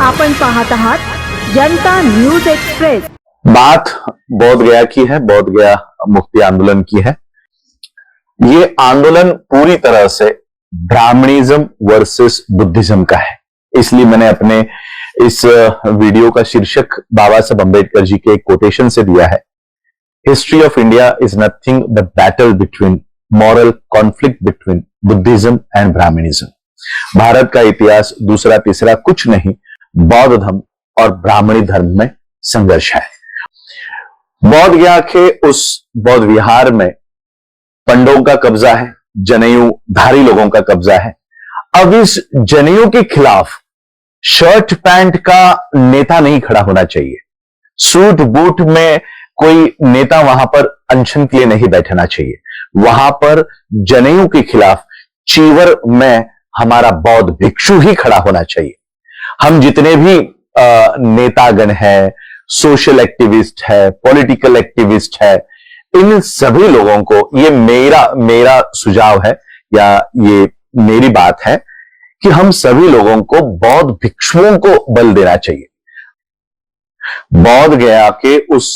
आपण पाहत आहात जनता न्यूज एक्सप्रेस। बात बोध गया की है, बोध गया मुक्ति आंदोलन की है। ये आंदोलन पूरी तरह से ब्राह्मणिज्म वर्सेस बुद्धिज्म का है। इसलिए मैंने अपने इस वीडियो का शीर्षक बाबा साहब अंबेडकर जी के एक कोटेशन से दिया है, history of India is nothing the battle between moral conflict between Buddhism and Brahmanism. Bharat का इतिहास दूसरा तीसरा कुछ नहीं, बौद्ध धर्म और ब्राह्मणी धर्म में संघर्ष है। बौद्ध गया के उस बौद्ध विहार में पंडों का कब्जा है, जनेऊ धारी लोगों का कब्जा है। अब इस जनेऊ के खिलाफ शर्ट पैंट का नेता नहीं खड़ा होना चाहिए, सूट बूट में कोई नेता वहां पर अनशन के लिए नहीं बैठना चाहिए। वहां पर जनेऊ के खिलाफ चीवर में हमारा बौद्ध भिक्षु ही खड़ा होना चाहिए। हम जितने भी नेतागण है, सोशल एक्टिविस्ट है, पॉलिटिकल एक्टिविस्ट है, इन सभी लोगों को ये मेरा सुझाव है या ये मेरी बात है कि हम सभी लोगों को बौद्ध भिक्षुओं को बल देना चाहिए। बौद्ध गया के उस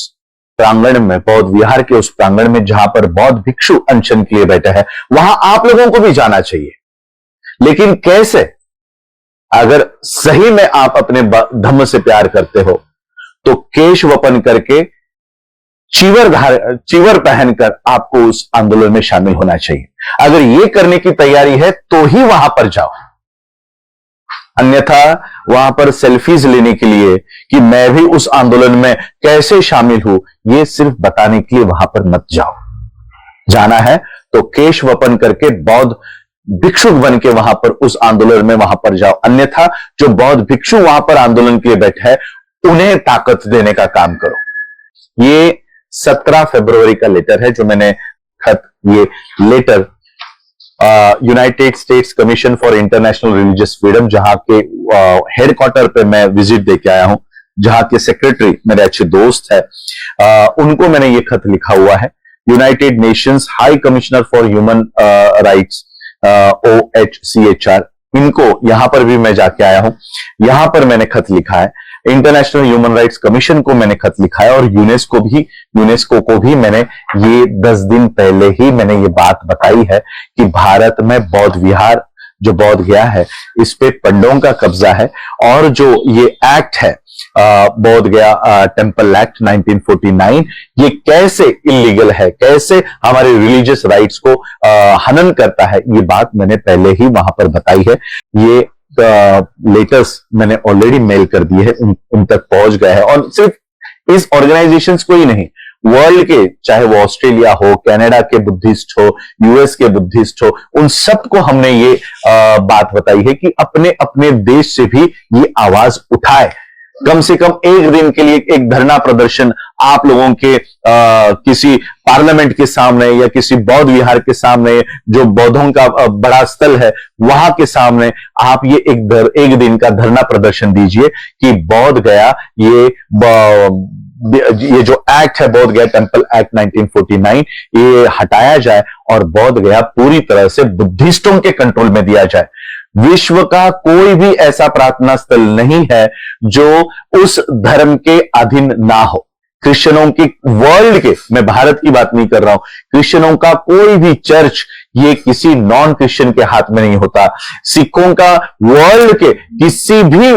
प्रांगण में, बौद्ध विहार के उस प्रांगण में जहां पर बौद्ध भिक्षु अनशन के लिए बैठा है, वहां आप लोगों को भी जाना चाहिए। लेकिन कैसे? अगर सही में आप अपने धम्म से प्यार करते हो तो केश वपन करके चीवर पहनकर आपको उस आंदोलन में शामिल होना चाहिए। अगर यह करने की तैयारी है तो ही वहां पर जाओ, अन्यथा वहां पर सेल्फीज लेने के लिए कि मैं भी उस आंदोलन में कैसे शामिल हूं, यह सिर्फ बताने के लिए वहां पर मत जाओ। जाना है तो केश वपन करके बौद्ध भिक्षुक बन के वहां पर उस आंदोलन में वहां पर जाओ, अन्यथा जो बौद्ध भिक्षु वहां पर आंदोलन के लिए बैठे हैं उन्हें ताकत देने का काम करो। ये 17 फरवरी का लेटर है जो मैंने ये letter United States Commission for International Religious Freedom, जहां के हेडक्वार्टर पे मैं विजिट देके आया हूं, जहां के सेक्रेटरी मेरे अच्छे दोस्त है, उनको मैंने ये खत लिखा हुआ है। United Nations high commissioner for human rights OHCHR, इनको यहां पर भी मैं जाके आया हूं, यहां पर मैंने खत लिखा है। इंटरनेशनल ह्यूमन राइट्स कमीशन को मैंने खत लिखा है और यूनेस्को को भी मैंने ये 10 दिन पहले ही मैंने ये बात बताई है कि भारत में बौद्ध विहार जो बौद्ध गया है इस पे पंडों का कब्जा है, और जो ये एक्ट है बौद्ध गया टेम्पल एक्ट 1949, ये कैसे इलीगल है, कैसे हमारे रिलीजियस राइट्स को हनन करता है, ये बात मैंने पहले ही वहां पर बताई है। ये लेटर्स मैंने ऑलरेडी मेल कर दिए हैं, उन तक पहुंच गए हैं। और सिर्फ इस ऑर्गेनाइजेशंस को ही नहीं, वर्ल्ड के, चाहे वो ऑस्ट्रेलिया हो, कनाडा के बुद्धिस्ट हो, यूएस के बुद्धिस्ट हो, उन सबको हमने ये बात बताई है कि अपने अपने देश से भी ये आवाज उठाए। कम से कम एक दिन के लिए एक धरना प्रदर्शन आप लोगों के किसी पार्लियामेंट के सामने या किसी बौद्ध विहार के सामने, जो बौद्धों का बड़ा स्थल है, वहां के सामने आप ये एक दिन का धरना प्रदर्शन दीजिए कि बौद्ध गया ये जो एक्ट है बौद्ध गया टेम्पल एक्ट 1949, ये हटाया जाए और बौद्ध गया पूरी तरह से बुद्धिस्टों के कंट्रोल में दिया जाए। विश्व का कोई भी ऐसा प्रार्थना स्थल नहीं है जो उस धर्म के अधीन ना हो। क्रिश्चियनों की, वर्ल्ड के, मैं भारत की बात नहीं कर रहा हूं, क्रिश्चियनों का कोई भी चर्च ये किसी नॉन क्रिश्चियन के हाथ में नहीं होता। सिखों का वर्ल्ड के किसी भी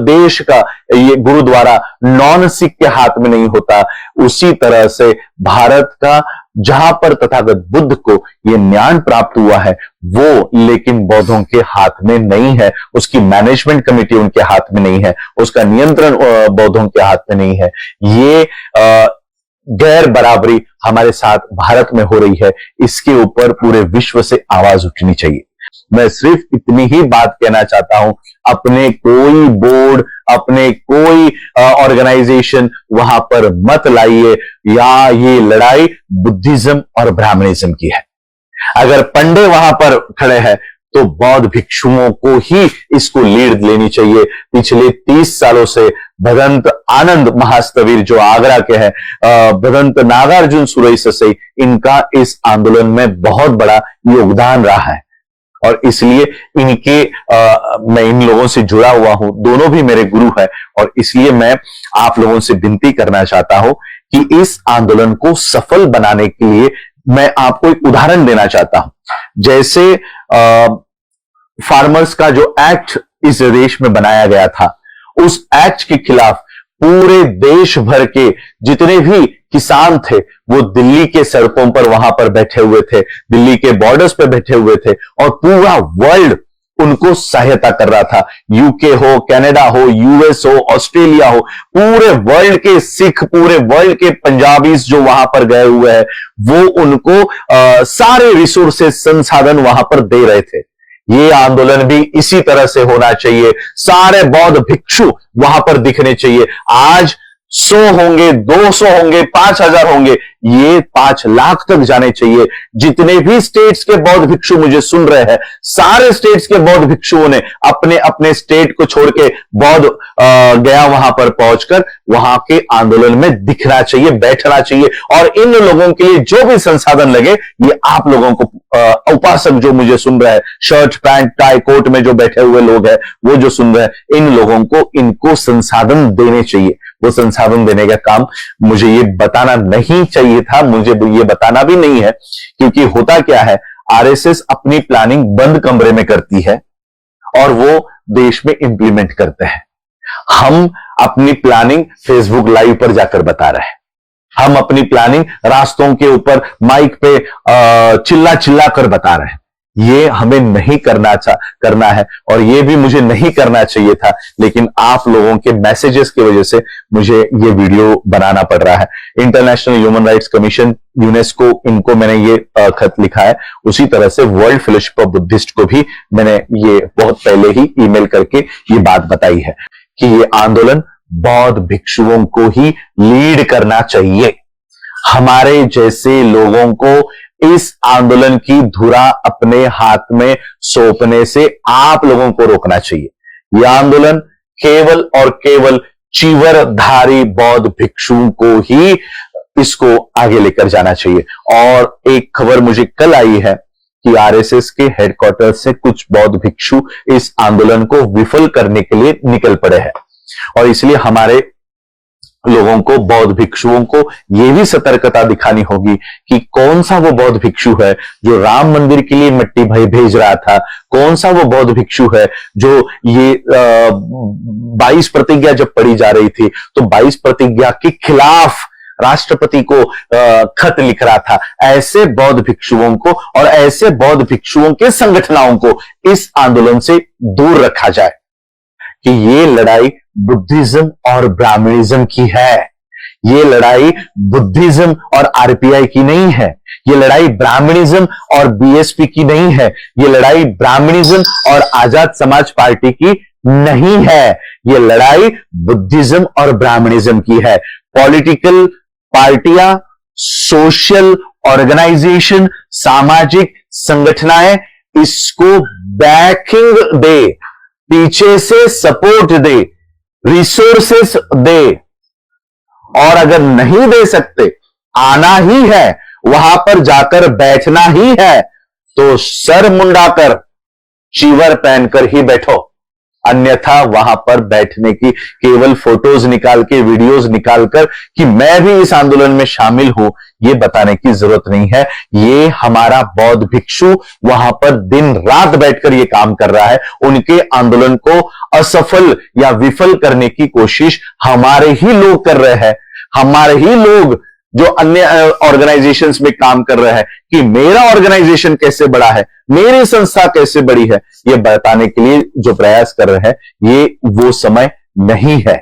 देश का ये गुरुद्वारा नॉन सिख के हाथ में नहीं होता। उसी तरह से भारत का जहां पर तथागत बुद्ध को ये ज्ञान प्राप्त हुआ है वो लेकिन बौद्धों के हाथ में नहीं है, उसकी मैनेजमेंट कमेटी उनके हाथ में नहीं है, उसका नियंत्रण बौद्धों के हाथ में नहीं है। ये गैर बराबरी हमारे साथ भारत में हो रही है, इसके ऊपर पूरे विश्व से आवाज उठनी चाहिए। मैं सिर्फ इतनी ही बात कहना चाहता हूं, अपने कोई बोर्ड, अपने कोई ऑर्गेनाइजेशन वहां पर मत लाइए, या ये लड़ाई बुद्धिज्म और ब्राह्मणिज्म की है। अगर पंडे वहां पर खड़े हैं तो बौद्ध भिक्षुओं को ही इसको लीड लेनी चाहिए। पिछले 30 सालों से भदंत आनंद महास्तवीर जो आगरा के हैं, भदंत नागार्जुन सुरई ससई, इनका इस आंदोलन में बहुत बड़ा योगदान रहा है। और इसलिए मैं इन लोगों से जुड़ा हुआ हूं, दोनों भी मेरे गुरु हैं, और इसलिए मैं आप लोगों से विनती करना चाहता हूं कि इस आंदोलन को सफल बनाने के लिए मैं आपको एक उदाहरण देना चाहता हूं। जैसे फार्मर्स का जो एक्ट इस देश में बनाया गया था, उस एक्ट के खिलाफ पूरे देश भर के जितने भी किसान थे वो दिल्ली के सड़कों पर वहां पर बैठे हुए थे, दिल्ली के बॉर्डर्स पर बैठे हुए थे, और पूरा वर्ल्ड उनको सहायता कर रहा था। यूके हो, कनाडा हो, यूएस हो, ऑस्ट्रेलिया हो, पूरे वर्ल्ड के सिख, पूरे वर्ल्ड के पंजाबीज जो वहां पर गए हुए हैं, वो उनको सारे रिसोर्सेज, संसाधन वहां पर दे रहे थे। ये आंदोलन भी इसी तरह से होना चाहिए। सारे बौद्ध भिक्षु वहां पर दिखने चाहिए। आज 100 होंगे, 200 होंगे, 5000 होंगे, ये 5 लाख तक जाने चाहिए। जितने भी स्टेट्स के बौद्ध भिक्षु मुझे सुन रहे हैं, सारे स्टेट्स के बौद्ध भिक्षुओं ने अपने अपने स्टेट को छोड़ के बौद्ध गया वहां पर पहुंचकर वहां के आंदोलन में दिखना चाहिए, बैठना चाहिए। और इन लोगों के लिए जो भी संसाधन लगे, ये आप लोगों को उपासक जो मुझे सुन रहे हैं, शर्ट पैंट टाई कोट में जो बैठे हुए लोग हैं, वो जो सुन रहे हैं, इन लोगों को इनको संसाधन देने चाहिए। वो संसाधन देने का काम मुझे ये बताना नहीं चाहिए था, मुझे ये बताना भी नहीं है, क्योंकि होता क्या है, आरएसएस अपनी प्लानिंग बंद कमरे में करती है और वो देश में इंप्लीमेंट करते हैं। हम अपनी प्लानिंग फेसबुक लाइव पर जाकर बता रहे हैं, हम अपनी प्लानिंग रास्तों के ऊपर माइक पे चिल्ला चिल्ला कर बता रहे हैं। ये हमें नहीं करना है, और ये भी मुझे नहीं करना चाहिए था, लेकिन आप लोगों के मैसेजेस की वजह से मुझे ये वीडियो बनाना पड़ रहा है। International human rights commission, UNESCO, इनको मैंने ये खत लिखा है। उसी तरह से वर्ल्ड फेलोशिप ऑफ बुद्धिस्ट को भी मैंने ये बहुत पहले ही ईमेल करके ये बात बताई है कि ये आंदोलन बौद्ध भिक्षुओं को ही लीड करना चाहिए। हमारे जैसे लोगों को इस आंदोलन की धुरा अपने हाथ में सौंपने से आप लोगों को रोकना चाहिए। यह आंदोलन केवल और केवल चीवरधारी बौद्ध भिक्षुओं को ही इसको आगे लेकर जाना चाहिए। और एक खबर मुझे कल आई है कि आरएसएस के हेडक्वार्टर से कुछ बौद्ध भिक्षु इस आंदोलन को विफल करने के लिए निकल पड़े हैं, और इसलिए हमारे लोगों को, बौद्ध भिक्षुओं को यह भी सतर्कता दिखानी होगी कि कौन सा वो बौद्ध भिक्षु है जो राम मंदिर के लिए मिट्टी भेज रहा था, कौन सा वो बौद्ध भिक्षु है जो ये 22 प्रतिज्ञा जब पढ़ी जा रही थी तो 22 प्रतिज्ञा के खिलाफ राष्ट्रपति को खत लिख रहा था। ऐसे बौद्ध भिक्षुओं को और ऐसे बौद्ध भिक्षुओं के संगठनों को इस आंदोलन से दूर रखा जाए कि ये लड़ाई बुद्धिज्म और ब्राह्मणिज्म की है। ये लड़ाई बुद्धिज्म और आरपीआई की नहीं है। ये लड़ाई ब्राह्मणिज्म और बीएसपी की नहीं है। ये लड़ाई ब्राह्मणिज्म और आजाद समाज पार्टी की नहीं है। ये लड़ाई बुद्धिज्म और ब्राह्मणिज्म की है। पॉलिटिकल पार्टियां, सोशल ऑर्गेनाइजेशन, सामाजिक संगठनाएं इसको बैकिंग दे, पीछे से सपोर्ट दे, रिसोर्सेस दे, और अगर नहीं दे सकते, आना ही है, वहां पर जाकर बैठना ही है, तो सर मुंडाकर चीवर पहनकर ही बैठो। अन्यथा वहां पर बैठने की केवल फोटोज निकाल के, वीडियोज निकालकर कि मैं भी इस आंदोलन में शामिल हूं, ये बताने की जरूरत नहीं है। ये हमारा बौद्ध भिक्षु वहां पर दिन रात बैठकर ये काम कर रहा है। उनके आंदोलन को असफल या विफल करने की कोशिश हमारे ही लोग कर रहे हैं। हमारे ही लोग जो अन्य ऑर्गेनाइजेशंस में काम कर रहे हैं कि मेरा ऑर्गेनाइजेशन कैसे बड़ा है, मेरी संस्था कैसे बड़ी है, ये बताने के लिए जो प्रयास कर रहे हैं, ये वो समय नहीं है।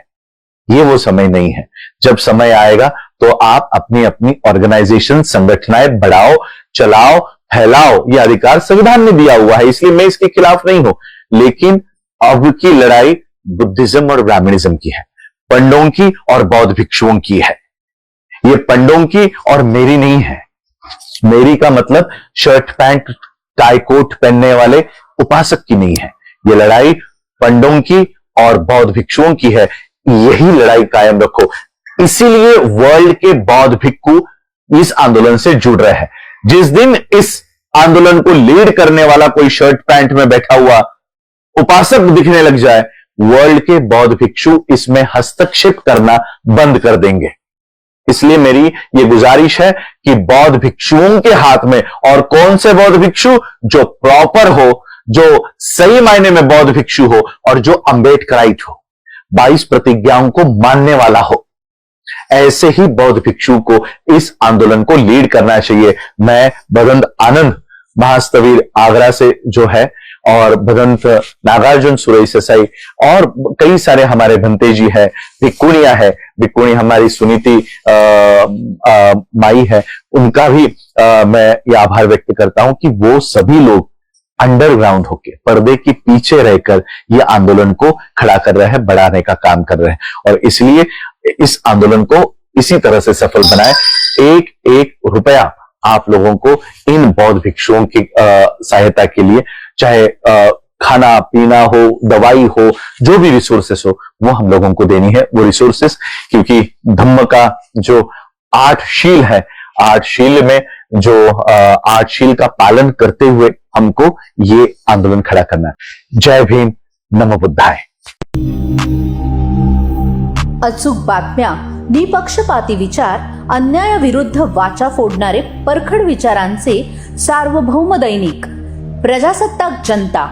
ये वो समय नहीं है। जब समय आएगा तो आप अपनी अपनी ऑर्गेनाइजेशन, संगठनाएं बढ़ाओ, चलाओ, फैलाओ। ये अधिकार संविधान में दिया हुआ है, इसलिए मैं इसके खिलाफ नहीं हूं। लेकिन अब की लड़ाई बुद्धिज्म और ब्राह्मणिज्म की है, पंडों की और बौद्ध भिक्षुओं की है। ये पंडों की और मेरी नहीं है। मेरी का मतलब शर्ट पैंट टाई कोट पहनने वाले उपासक की नहीं है। ये लड़ाई पंडों की और बौद्ध भिक्षुओं की है। यही लड़ाई कायम रखो। इसीलिए वर्ल्ड के बौद्ध भिक्षु इस आंदोलन से जुड़ रहे हैं। जिस दिन इस आंदोलन को लीड करने वाला कोई शर्ट पैंट में बैठा हुआ उपासक दिखने लग जाए, वर्ल्ड के बौद्ध भिक्षु इसमें हस्तक्षेप करना बंद कर देंगे। इसलिए मेरी यह गुजारिश है कि बौद्ध भिक्षुओं के हाथ में, और कौन से बौद्ध भिक्षु, जो प्रॉपर हो, जो सही मायने में बौद्ध भिक्षु हो और जो अम्बेडकराइट हो, 22 प्रतिज्ञाओं को मानने वाला हो, ऐसे ही बौद्ध भिक्षु को इस आंदोलन को लीड करना चाहिए। मैं भदंत आनंद महास्तवीर आगरा से जो है, और भदंत नागार्जुन सुरई ससाई और कई सारे हमारे भंते जी है, भिक्कुणिया है, भिक्कुणी हमारी सुनीति माई है, उनका भी मैं ये आभार व्यक्त करता हूं कि वो सभी लोग अंडरग्राउंड होके, पर्दे के पीछे रहकर ये आंदोलन को खड़ा कर रहे हैं, बढ़ाने का काम कर रहे हैं। और इसलिए इस आंदोलन को इसी तरह से सफल बनाए। एक एक रुपया आप लोगों को इन बौद्ध भिक्षुओं की सहायता के लिए, चाहे खाना पीना हो, दवाई हो, जो भी रिसोर्सेस हो, वो हम लोगों को देनी है वो रिसोर्सेस, क्योंकि धम्म का जो 8 शील है, 8 शील में जो 8 शील का पालन करते हुए हमको ये आंदोलन खड़ा करना है। जय भीम, नमो बुद्धाय। अचूक बातम्या, निपक्षपाती विचार, अन्यायाविरुद्ध वाचा फोडणारे परखड विचारांचे सार्वभौम दैनिक प्रजासत्ताक जनता